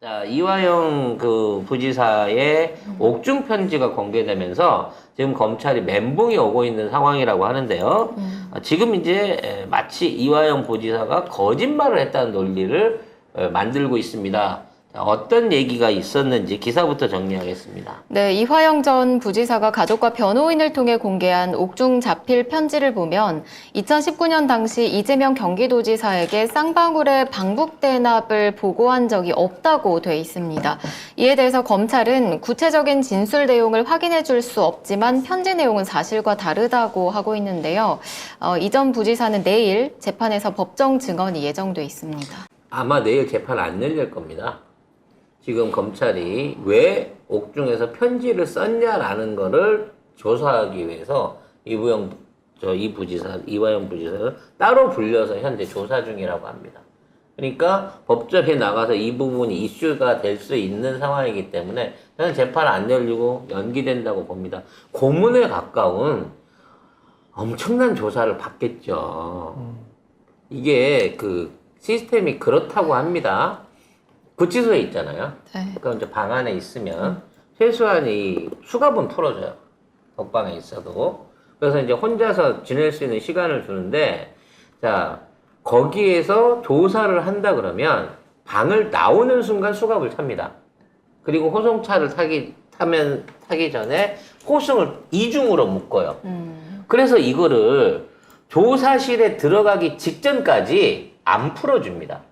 자, 이화영 그 부지사의 옥중 편지가 공개되면서 지금 검찰이 멘붕이 오고 있는 상황이라고 하는데요. 지금 이제 마치 이화영 부지사가 거짓말을 했다는 논리를 만들고 있습니다. 자, 어떤 얘기가 있었는지 기사부터 정리하겠습니다. 네, 이화영 전 부지사가 가족과 변호인을 통해 공개한 옥중 자필 편지를 보면 2019년 당시 이재명 경기도지사에게 쌍방울의 방북 대납을 보고한 적이 없다고 돼 있습니다. 이에 대해서 검찰은 구체적인 진술 내용을 확인해 줄 수 없지만 편지 내용은 사실과 다르다고 하고 있는데요. 이 전 부지사는 내일 재판에서 법정 증언이 예정돼 있습니다. 아마 내일 재판 안 열릴 겁니다. 지금 검찰이 왜 옥중에서 편지를 썼냐라는 거를 조사하기 위해서 이화영 부지사를 따로 불려서 현재 조사 중이라고 합니다. 그러니까 법정에 나가서 이 부분이 이슈가 될 수 있는 상황이기 때문에 저는 재판 안 열리고 연기된다고 봅니다. 고문에 가까운 엄청난 조사를 받겠죠. 이게 그 시스템이 그렇다고 합니다. 구치소에 있잖아요. 네. 그럼 이제 방 안에 있으면 최소한 이 수갑은 풀어줘요. 독방에 있어도. 그래서 이제 혼자서 지낼 수 있는 시간을 주는데, 자, 거기에서 조사를 한다 그러면 방을 나오는 순간 수갑을 찹니다. 그리고 호송차를 타기 전에 호송을 이중으로 묶어요. 그래서 이거를 조사실에 들어가기 직전까지 안 풀어줍니다.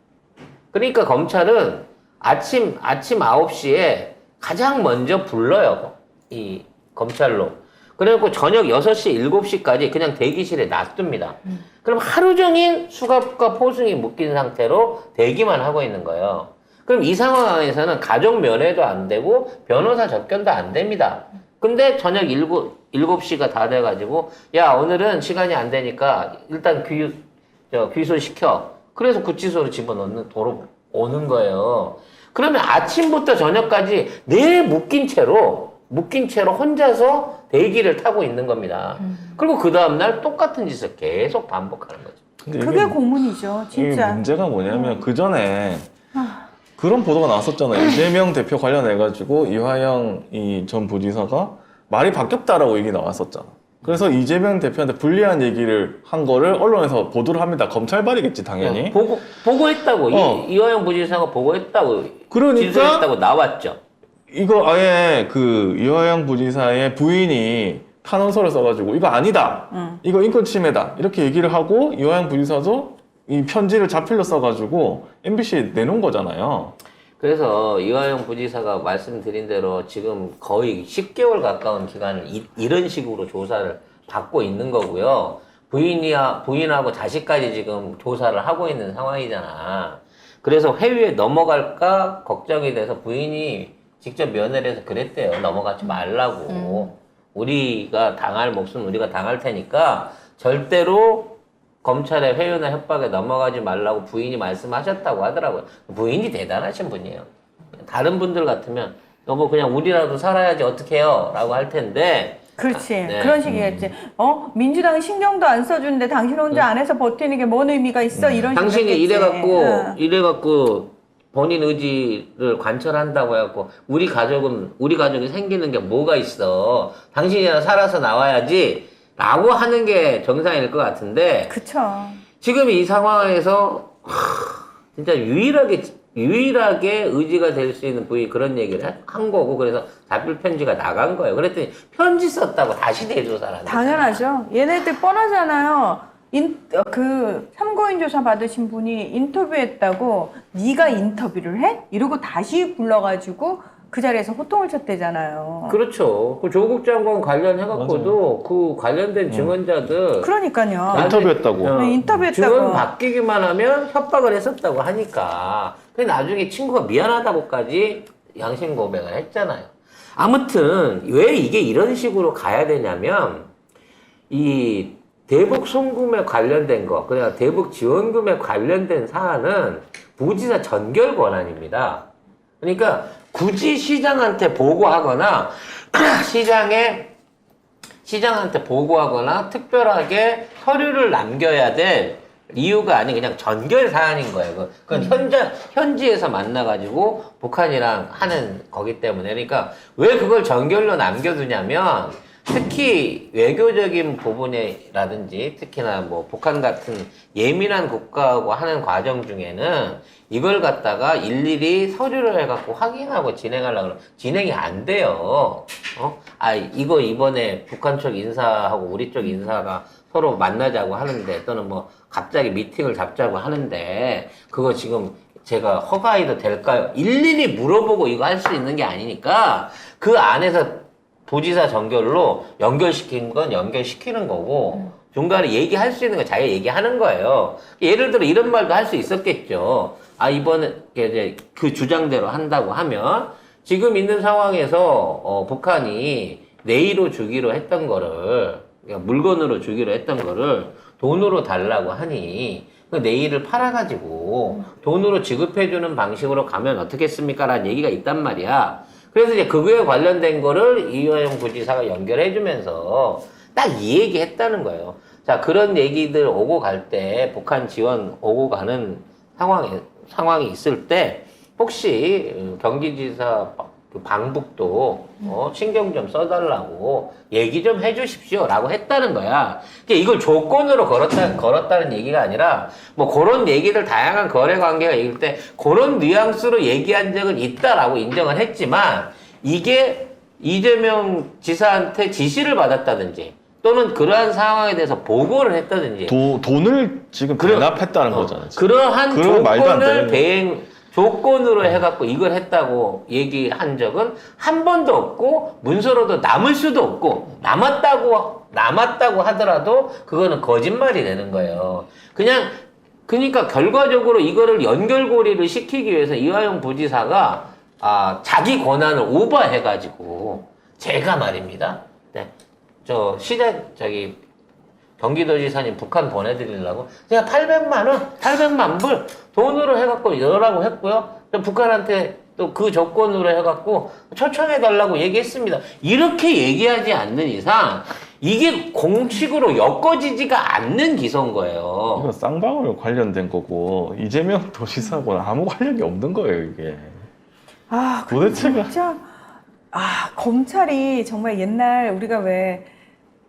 그러니까 검찰은 아침 9시에 가장 먼저 불러요. 이 검찰로. 그래갖고 저녁 6시, 7시까지 그냥 대기실에 놔둡니다. 그럼 하루 종일 수갑과 포승이 묶인 상태로 대기만 하고 있는 거예요. 그럼 이 상황에서는 가족 면회도 안 되고 변호사 접견도 안 됩니다. 근데 저녁 7시가 다 돼가지고 야, 오늘은 시간이 안 되니까 일단 귀소시켜. 그래서 구치소로 집어넣는 도로 오는 거예요. 그러면 아침부터 저녁까지 내 묶인 채로 혼자서 대기를 타고 있는 겁니다. 그리고 그 다음날 똑같은 짓을 계속 반복하는 거죠. 근데 그게 고문이죠, 진짜. 이게 문제가 뭐냐면 그 전에 그런 보도가 나왔었잖아요. 이재명 대표 관련해가지고 이화영 전 부지사가 말이 바뀌었다라고 얘기 나왔었잖아. 그래서 이재명 대표한테 불리한 얘기를 한 거를 언론에서 보도를 합니다. 검찰발이겠지, 당연히. 보고했다고. 이화영 부지사가 보고했다고. 그러니까 진술했다고 나왔죠. 이거 아예 그 이화영 부지사의 부인이 탄원서를 써가지고 이거 아니다. 이거 인권 침해다. 이렇게 얘기를 하고 이화영 부지사도 이 편지를 자필로 써가지고 MBC에 내놓은 거잖아요. 그래서 이화영 부지사가 말씀드린 대로 지금 거의 10개월 가까운 기간을 이런 식으로 조사를 받고 있는 거고요. 부인하고 자식까지 지금 조사를 하고 있는 상황이잖아. 그래서 회유에 넘어갈까 걱정이 돼서 부인이 직접 면회를 해서 그랬대요. 넘어가지 말라고. 우리가 당할 몫은 우리가 당할 테니까 절대로 검찰의 회유나 협박에 넘어가지 말라고 부인이 말씀하셨다고 하더라고요. 부인이 대단하신 분이에요. 다른 분들 같으면 여보 그냥 우리라도 살아야지 어떡해요 라고 할 텐데. 그렇지. 네. 그런 식이겠지. 민주당이 신경도 안 써주는데 당신 혼자 안에서 버티는 게 뭔 의미가 있어? 이런 당신이 식이겠지. 이래갖고 본인 의지를 관철한다고 해갖고 우리 가족이 생기는 게 뭐가 있어. 당신이나 살아서 나와야지 라고 하는 게 정상일 것 같은데. 그쵸. 지금 이 상황에서 진짜 유일하게 의지가 될 수 있는 부위 그런 얘기를 한 거고, 그래서 자필 편지가 나간 거예요. 그랬더니 편지 썼다고 다시 대조사를 하는 거예요. 당연하죠. 얘네들 뻔하잖아요. 참고인 조사 받으신 분이 인터뷰했다고 네가 인터뷰를 해? 이러고 다시 불러가지고 그 자리에서 호통을 쳤대잖아요. 그렇죠. 그 조국 장관 관련해갖고도 그 관련된 증언자들 그러니까요. 인터뷰했다고. 인터뷰했다고. 증언 바뀌기만 하면 협박을 했었다고 하니까. 근데 나중에 친구가 미안하다고까지 양심 고백을 했잖아요. 아무튼 왜 이게 이런 식으로 가야 되냐면 이 대북 송금에 관련된 거, 그러니까 대북 지원금에 관련된 사안은 부지사 전결 권한입니다. 그러니까 굳이 시장한테 보고하거나 시장한테 보고하거나 특별하게 서류를 남겨야 될 이유가 아닌 그냥 전결 사안인 거예요. 그건 현지에서 만나가지고 북한이랑 하는 거기 때문에. 그러니까 왜 그걸 전결로 남겨두냐면 특히 외교적인 부분이라든지 특히나 뭐 북한 같은 예민한 국가하고 하는 과정 중에는 이걸 갖다가 일일이 서류를 해갖고 확인하고 진행하려고 그러면 진행이 안 돼요. 이거 이번에 북한 쪽 인사하고 우리 쪽 인사가 서로 만나자고 하는데 또는 뭐 갑자기 미팅을 잡자고 하는데 그거 지금 제가 허가해도 될까요? 일일이 물어보고 이거 할 수 있는 게 아니니까 그 안에서 도지사 전결로 연결시킨 건 연결시키는 거고 중간에 얘기할 수 있는 건 자기가 얘기하는 거예요. 예를 들어 이런 말도 할 수 있었겠죠. 이번에 이제 그 주장대로 한다고 하면 지금 있는 상황에서 북한이 네이로 주기로 했던 거를 그러니까 물건으로 주기로 했던 거를 돈으로 달라고 하니 그 네이를 팔아가지고 돈으로 지급해주는 방식으로 가면 어떻겠습니까? 라는 얘기가 있단 말이야. 그래서 이제 그거에 관련된 거를 이화영 부지사가 연결해주면서 딱 이 얘기 했다는 거예요. 자, 그런 얘기들 오고 갈 때, 북한 지원 오고 가는 상황이 있을 때, 혹시 경기지사 그 방북도 신경 좀 써달라고 얘기 좀 해주십시오 라고 했다는 거야. 이걸 조건으로 걸었다는 얘기가 아니라 뭐 그런 얘기들 다양한 거래 관계가 있을 때 그런 뉘앙스로 얘기한 적은 있다라고 인정을 했지만 이게 이재명 지사한테 지시를 받았다든지 또는 그러한 상황에 대해서 보고를 했다든지 돈을 지금 대납했다는 거잖아요. 지금. 그러한 그런 말도 안 조건을 되는 조건으로 해갖고 이걸 했다고 얘기한 적은 한 번도 없고 문서로도 남을 수도 없고 남았다고 하더라도 그거는 거짓말이 되는 거예요. 그러니까 결과적으로 이거를 연결고리를 시키기 위해서 이화영 부지사가 자기 권한을 오버해가지고 제가 말입니다. 네. 경기도지사님 북한 보내드리려고 제가 800만 불 돈으로 해갖고 넣으라고 했고요. 북한한테 또 그 조건으로 해갖고 초청해달라고 얘기했습니다. 이렇게 얘기하지 않는 이상 이게 공식으로 엮어지지가 않는 기소인 거예요. 이건 쌍방울 관련된 거고 이재명 도지사하고는 아무 관련이 없는 거예요 이게. 도대체가 진짜 검찰이 정말 옛날 우리가 왜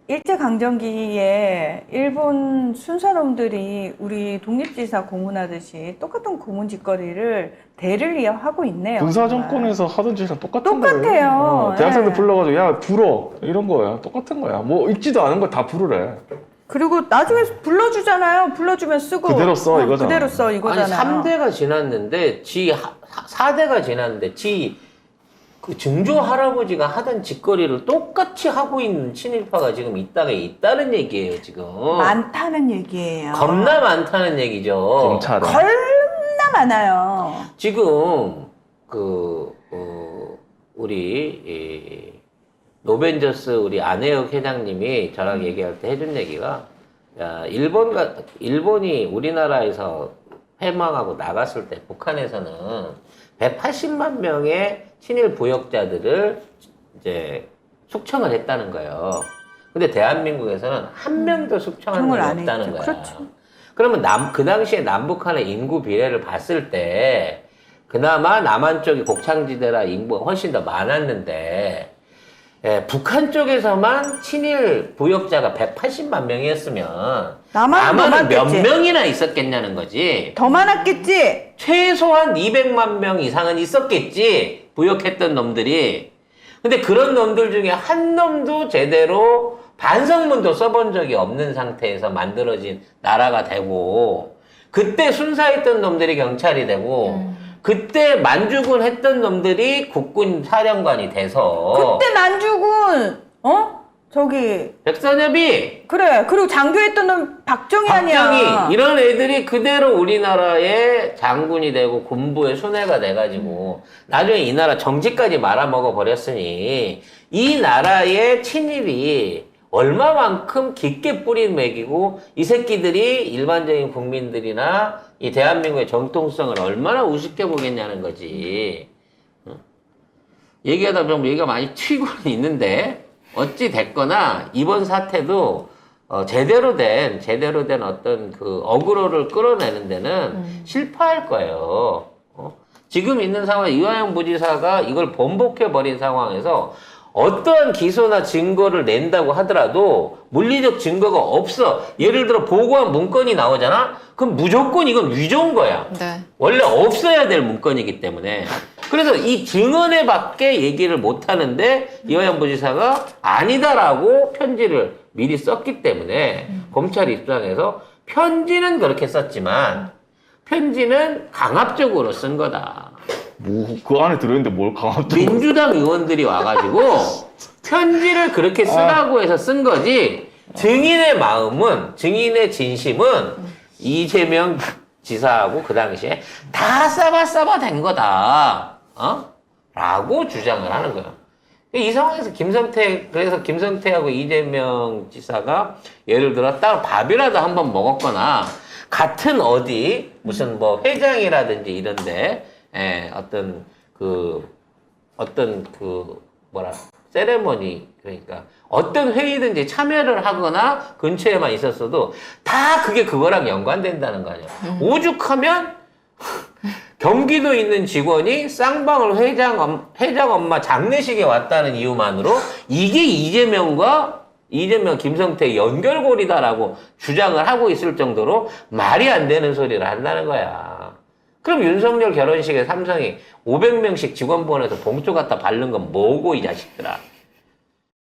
일제강점기에 일본 순사놈들이 우리 독립지사 고문하듯이 똑같은 고문 짓거리를 대를 이어하고 있네요. 군사정권에서 하던 짓이랑 똑같은 거예요. 똑같아요. 대학생들 네. 불러가지고 야 불어 이런 거야. 똑같은 거야. 뭐 읽지도 않은 거 다 부르래. 그리고 나중에 불러주잖아요. 불러주면 쓰고 그대로 써, 이거잖아. 그대로 써 이거잖아요. 아니 3대가 지났는데 4대가 지났는데 그 증조 할아버지가 하던 짓거리를 똑같이 하고 있는 친일파가 지금 있다는 얘기예요, 지금. 많다는 얘기예요. 겁나 많다는 얘기죠. 검찰은. 겁나 많아요. 지금 우리 노벤져스 우리 안혜혁 회장님이 저랑 얘기할 때 해준 얘기가 일본이 우리나라에서 패망하고 나갔을 때 북한에서는 180만 명의 친일 부역자들을 이제 숙청을 했다는 거예요. 근데 대한민국에서는 한 명도 숙청한 숙청을 적이 안 없다는 했죠. 거야. 그렇죠. 그러면 그 당시에 남북한의 인구 비례를 봤을 때 그나마 남한 쪽이 곡창지대라 인구가 훨씬 더 많았는데 북한 쪽에서만 친일 부역자가 180만 명이었으면 남한은 몇 명이나 있었겠냐는 거지. 더 많았겠지. 최소한 200만 명 이상은 있었겠지. 부역했던 놈들이. 근데 그런 놈들 중에 한 놈도 제대로 반성문도 써본 적이 없는 상태에서 만들어진 나라가 되고 그때 순사했던 놈들이 경찰이 되고 그때 만주군 했던 놈들이 국군 사령관이 돼서 그때 만주군 백선엽이 그래. 그리고 장교했던 놈 박정희 아니야. 이런 애들이 그대로 우리나라의 장군이 되고 군부의 수뇌가 돼가지고 나중에 이 나라 정치까지 말아먹어 버렸으니 이 나라의 친일이 얼마만큼 깊게 뿌리 먹이고 이 새끼들이 일반적인 국민들이나 이 대한민국의 정통성을 얼마나 우습게 보겠냐는 거지. 얘기하다 보면 얘기가 많이 튀고는 있는데 어찌 됐거나 이번 사태도 제대로 된 어떤 그 어그로를 끌어내는 데는 실패할 거예요. 지금 있는 상황, 이화영 부지사가 이걸 번복해버린 상황에서 어떠한 기소나 증거를 낸다고 하더라도 물리적 증거가 없어. 예를 들어 보고한 문건이 나오잖아? 그럼 무조건 이건 위조인 거야. 네. 원래 없어야 될 문건이기 때문에. 그래서 이 증언에 밖에 얘기를 못 하는데 이화영 부지사가 아니다라고 편지를 미리 썼기 때문에 검찰 입장에서 편지는 그렇게 썼지만 편지는 강압적으로 쓴 거다. 뭐 그 안에 들어있는데 뭘 강압적으로 민주당 의원들이 와가지고 편지를 그렇게 쓰라고 해서 쓴 거지. 증인의 마음은, 증인의 진심은 이재명 지사하고 그 당시에 다 싸바 된 거다. 라고 주장을 하는 거야. 이 상황에서 그래서 김성태하고 이재명 지사가 예를 들어 따로 밥이라도 한번 먹었거나 같은 어디 무슨 뭐 회장이라든지 이런데 어떤 세레머니, 그러니까 어떤 회의든지 참여를 하거나 근처에만 있었어도 다 그게 그거랑 연관된다는 거 아니야. 오죽하면 경기도 있는 직원이 쌍방울 회장 엄마 장례식에 왔다는 이유만으로 이게 이재명, 김성태의 연결고리다라고 주장을 하고 있을 정도로 말이 안 되는 소리를 한다는 거야. 그럼 윤석열 결혼식에 삼성이 500명씩 직원 보내서 봉투 갖다 바른 건 뭐고, 이 자식들아.